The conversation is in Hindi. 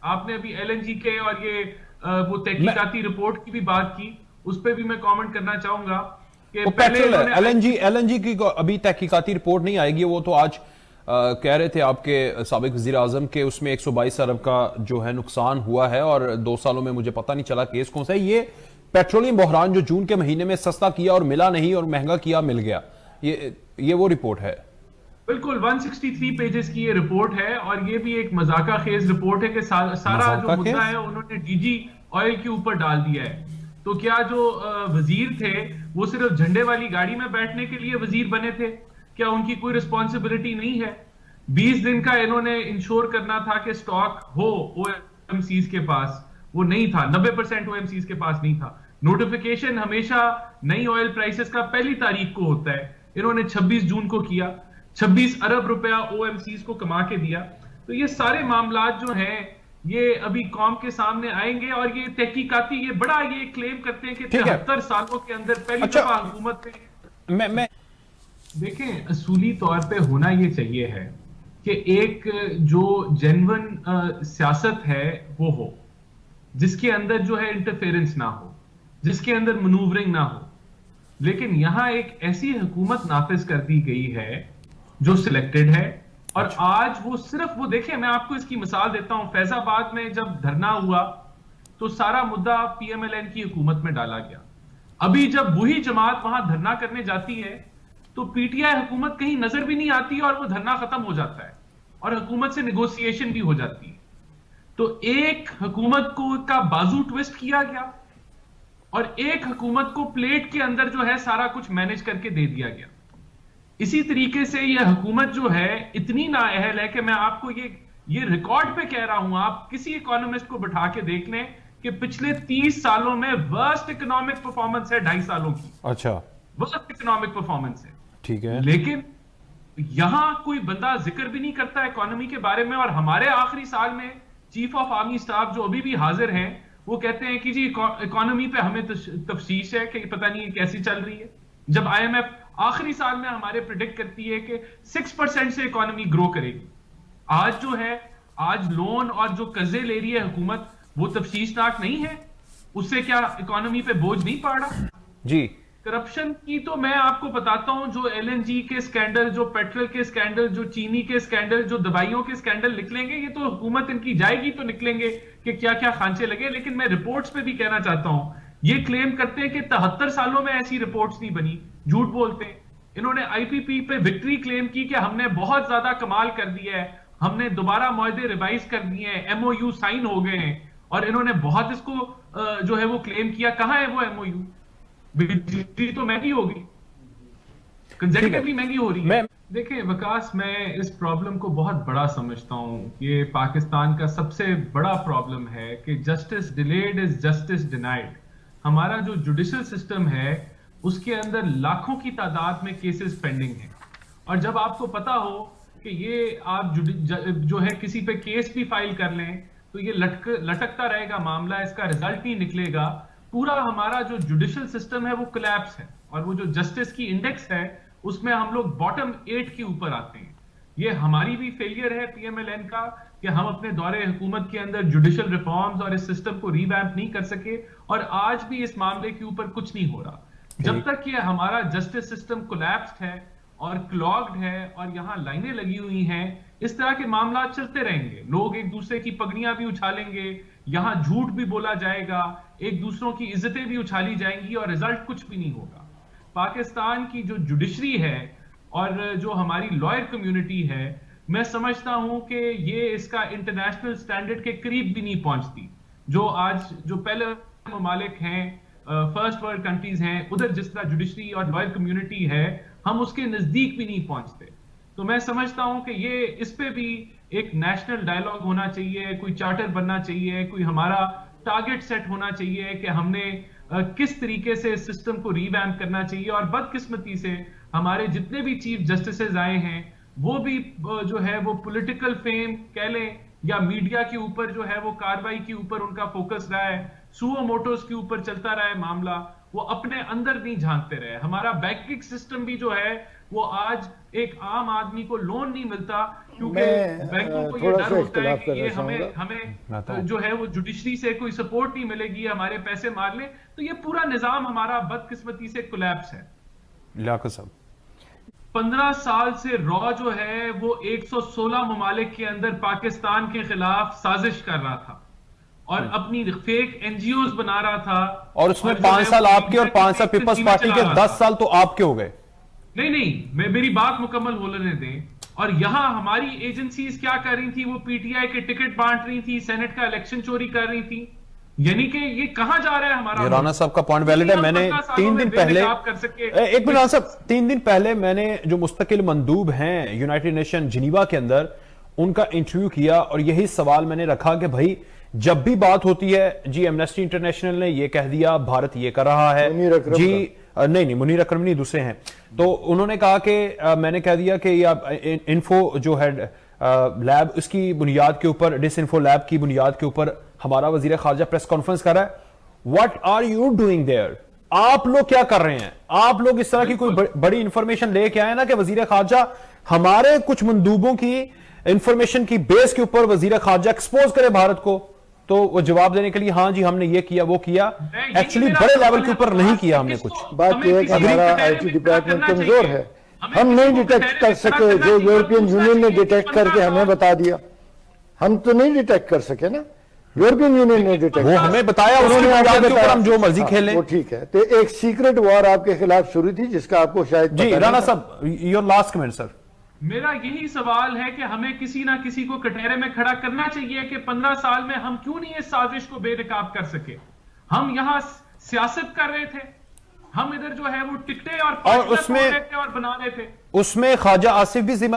आपने अभी एलएनजी के और ये वो तहकीकाती रिपोर्ट की भी बात की, उस पर भी मैं कमेंट करना चाहूंगा कि वो पहले पेट्रोल है, इन्होंने एलएनजी एलएनजी की अभी तहकीकाती रिपोर्ट नहीं आएगी। वो तो आज कह रहे थे आपके साबिक वजीर आजम के उसमें 122 अरब का जो है नुकसान हुआ है, और 2 सालों में मुझे पता नहीं चला केस कौन सा है। ये पेट्रोलियम बहरान जो जून के महीने में सस्ता किया और मिला नहीं, और महंगा किया मिल गया, ये वो रिपोर्ट है। बिल्कुल 163 पेजेस की ये रिपोर्ट है, और ये भी एक मजाका खेज रिपोर्ट है कि सारा जो मजाका मुद्दा केस। है उन्होंने डीजी ऑयल के ऊपर डाल दिया है। तो क्या जो वजीर थे वो सिर्फ झंडे वाली गाड़ी में बैठने के लिए वजीर बने थे? क्या उनकी कोई रिस्पॉन्सिबिलिटी नहीं है? 20 दिन का इन्होंने इंश्योर करना था कि स्टॉक हो ओएमसीज के पास, वो नहीं था। 90% ओएमसीज के पास नहीं था। नोटिफिकेशन हमेशा नई ऑयल प्राइसेस का पहली तारीख को होता है, इन्होंने 26 जून को किया, 26 अरब रुपया ओएमसीज को कमा के दिया। तो ये सारे मामलात जो हैं ये अभी कौम के सामने आएंगे, और ये तहकीकाती ये बड़ा ये क्लेम करते हैं कि ठीक है। 73 सालों के अंदर पहली अच्छा, दफा हुकूमत ने। मैं देखें, असूली तौर पे होना ये चाहिए है कि एक जो जेन्युइन सियासत है वो हो, जिसके अंदर जो है इंटरफेरेंस ना हो, जिसके अंदर मनूवरिंग ना हो। लेकिन यहां एक ऐसी हुकूमत नाफिज कर दी गई है जो सिलेक्टेड है, और आज वो सिर्फ वो देखें, मैं आपको इसकी मिसाल देता हूं। फैजाबाद में जब धरना हुआ तो सारा मुद्दा पीएमएलएन की हुकूमत में डाला गया। अभी जब वही जमात वहां धरना करने जाती है तो पीटीआई हुकूमत कहीं नजर भी नहीं आती, और वो धरना खत्म हो जाता है और हुकूमत से निगोशिएशन भी हो जाती है। तो एक हुकूमत को का बाजू ट्विस्ट किया गया, और एक हुकूमत को प्लेट के अंदर जो है सारा कुछ मैनेज करके दे दिया गया। इसी तरीके से यह हुकूमत जो है इतनी नाअहल है कि मैं आपको ये रिकॉर्ड पे कह रहा हूं, आप किसी इकोनॉमिस्ट को बिठा के देख लें कि पिछले 30 सालों में वर्स्ट इकोनॉमिक परफॉर्मेंस है 2.5 सालों की। अच्छा, वर्स्ट इकोनॉमिक परफॉर्मेंस है। ठीक है। लेकिन यहां कोई बंदा जिक्र भी नहीं करता इकोनॉमी के बारे में। और हमारे आखिरी साल में चीफ ऑफ आर्मी स्टाफ जो अभी भी हाजिर हैं वो कहते हैं कि जी इकोनॉमी पे हमें तफ्शीश है कि पता नहीं ये कैसी चल रही है, जब आईएमएफ आखिरी साल में हमारे प्रिडिक्ट करती है कि 6% से इकोनॉमी ग्रो करेगी। आज जो है, आज लोन और जो कर्जे ले रही है हुकूमत वो तफ्शीशनाक नहीं है? उससे क्या इकोनॉमी पे बोझ नहीं पड़ रहा? जी। करप्शन की तो मैं आपको बताता हूं, जो एलएनजी के स्कैंडल, जो पेट्रोल के स्कैंडल, जो चीनी के स्कैंडल, जो दवाइयों के स्कैंडल निकलेंगे, ये तो हुकूमत इनकी जाएगी तो निकलेंगे कि क्या क्या खांचे लगे। लेकिन मैं रिपोर्ट्स पे भी कहना चाहता हूं, ये क्लेम करते हैं कि 73 सालों में ऐसी रिपोर्ट्स नहीं बनी, झूठ बोलते हैं। इन्होंने आईपीपी पे विक्ट्री क्लेम की कि हमने बहुत ज्यादा कमाल कर दिया है, हमने दोबारा मुआहदे रिवाइज कर दिए हैं, एमओयू साइन हो गए हैं, और इन्होंने बहुत इसको जो है वो क्लेम किया। कहां है वो एमओयू? बिजली तो महंगी होगी, कंजर्वेटिवली महंगी हो रही है। देखिए विकास, मैं इस प्रॉब्लम को बहुत बड़ा समझता हूं। ये पाकिस्तान का सबसे बड़ा प्रॉब्लम है कि justice delayed is justice denied. हमारा जो जुडिशल सिस्टम है उसके अंदर लाखों की तादाद में केसेस पेंडिंग हैं, और जब आपको पता हो कि ये आप जो है किसी पे केस भी फाइल कर लें तो ये लटकता रहेगा मामला, इसका रिजल्ट नहीं निकलेगा। पूरा हमारा जो जुडिशल सिस्टम है वो कोलैप्स है, और वो जो जस्टिस की इंडेक्स है उसमें हम लोग बॉटम 8 के ऊपर आते हैं। ये हमारी भी फेलियर है पीएमएलएन का कि हम अपने दौरे हुकूमत के अंदर जुडिशल रिफॉर्म्स और इस सिस्टम को रीवैम्प नहीं कर सके, और आज भी इस मामले के ऊपर कुछ नहीं हो रहा। जब तक ये हमारा जस्टिस सिस्टम कोलैप्स्ड है और क्लॉग्ड है और यहाँ लाइनें लगी हुई हैं, इस तरह के मामला चलते रहेंगे। लोग एक दूसरे की पगड़ियां भी उछालेंगे, यहाँ झूठ भी बोला जाएगा, एक दूसरों की इज्जतें भी उछाली जाएंगी, और रिजल्ट कुछ भी नहीं होगा। पाकिस्तान की जो जुडिशरी है और जो हमारी लॉयर कम्युनिटी है, मैं समझता हूं कि ये इसका इंटरनेशनल स्टैंडर्ड के करीब भी नहीं पहुंचती। जो आज जो पहले ममालिक हैं, फर्स्ट वर्ल्ड कंट्रीज हैं, उधर जिस तरह जुडिशरी और लॉयर कम्युनिटी है, हम उसके नजदीक भी नहीं पहुंचते। तो मैं समझता हूं कि ये इस पे भी एक नेशनल डायलॉग होना चाहिए, कोई चार्टर बनना चाहिए, कोई हमारा टारगेट सेट होना चाहिए कि हमने किस तरीके से इस सिस्टम को रीवैम्प करना चाहिए। और बदकिस्मती से हमारे जितने भी चीफ जस्टिसेस आए हैं वो भी जो है वो पॉलिटिकल फेम कह लें या मीडिया के ऊपर जो है वो कार्रवाई के ऊपर उनका फोकस रहा है, सुओ मोटोस के ऊपर चलता रहा है मामला, वो अपने अंदर नहीं झांकते रहे। हमारा बैंकिंग सिस्टम भी जो है वो आज एक आम आदमी को लोन नहीं मिलता, क्योंकि बैंकों को ये डर होता है कि ये हमें जो है वो जुडिशरी से कोई सपोर्ट नहीं मिलेगी, हमारे पैसे मार ले। तो ये पूरा निजाम हमारा बदकिस्मती से कोलैप्स है। लियाकत साहब, 15 साल से रॉ जो है वो 116 ममालिक के अंदर पाकिस्तान के खिलाफ साजिश कर रहा था और अपनी फेक एनजीओज बना रहा था, और उसमें 5 साल आपके और 5 साल पीपल्स पार्टी के, 10 साल तो आपके हो गए। नहीं, मेरी बात मुकम्मल होने दें। और यहां हमारी एजेंसीज क्या कर रही थी, वो पीटीआई के टिकट बांट रही थी, सेनेट का इलेक्शन चोरी कर रही थी। यानी कि ये कहां जा रहा है हमारा? राना साहब का पॉइंट वैलिड है। मैंने 3 दिन पहले, एक मिनट राना साहब, 3 दिन पहले मैंने जो मुस्तकिल मंदूब हैं यूनाइटेड नेशन जिनीवा के अंदर, उनका इंटरव्यू किया और यही सवाल मैंने रखा कि भाई जब भी बात होती है जी एमनेस्टी इंटरनेशनल ने ये कह दिया, भारत ये कर रहा है जी, नहीं मुनीर अकरम नहीं, दूसरे हैं। तो उन्होंने कहा कि मैंने कह दिया कि ये इन्फो जो है लैब, उसकी बुनियाद के ऊपर, डिसइंफो लैब की बुनियाद के ऊपर हमारा वजीर खारजा प्रेस कॉन्फ्रेंस कर रहा है। What are you doing there? आप लोग क्या कर रहे हैं? आप लोग इस तरह की कोई बड़ी इंफॉर्मेशन लेके आए ना कि वजीर खारजा हमारे कुछ मंदूबों की इंफॉर्मेशन की बेस के ऊपर वजीर खारजा एक्सपोज करे भारत को, तो वो जवाब देने के लिए हाँ जी हमने ये किया वो किया। एक्चुअली बड़े लेवल के ऊपर नहीं किया हमने कुछ। बात यह है कि हमारा आईटी डिपार्टमेंट कमजोर है, हम नहीं डिटेक्ट कर सके जो यूरोपियन यूनियन ने डिटेक्ट करके हमें बता दिया। हम तो नहीं डिटेक्ट कर सके ना, यूरोपियन यूनियन ने डिटेक्ट, वो हमें बताया, उन्होंने हम जो मर्जी खेलें, वो ठीक है। तो एक सीक्रेट वॉर आपके खिलाफ शुरू थी जिसका आपको शायद जी। राणा साहब, योर लास्ट कमेंट सर। मेरा यही सवाल है कि हमें किसी ना किसी को कटहरे में खड़ा करना चाहिए कि 15 साल में हम क्यों नहीं इस साजिश को बेनकाब कर सके। हम यहां सियासत कर रहे थे, हम इधर जो है वो टिकटे और उसमें और बना रहे थे। उसमें ख्वाजा आसिफ भी जिम्मेदार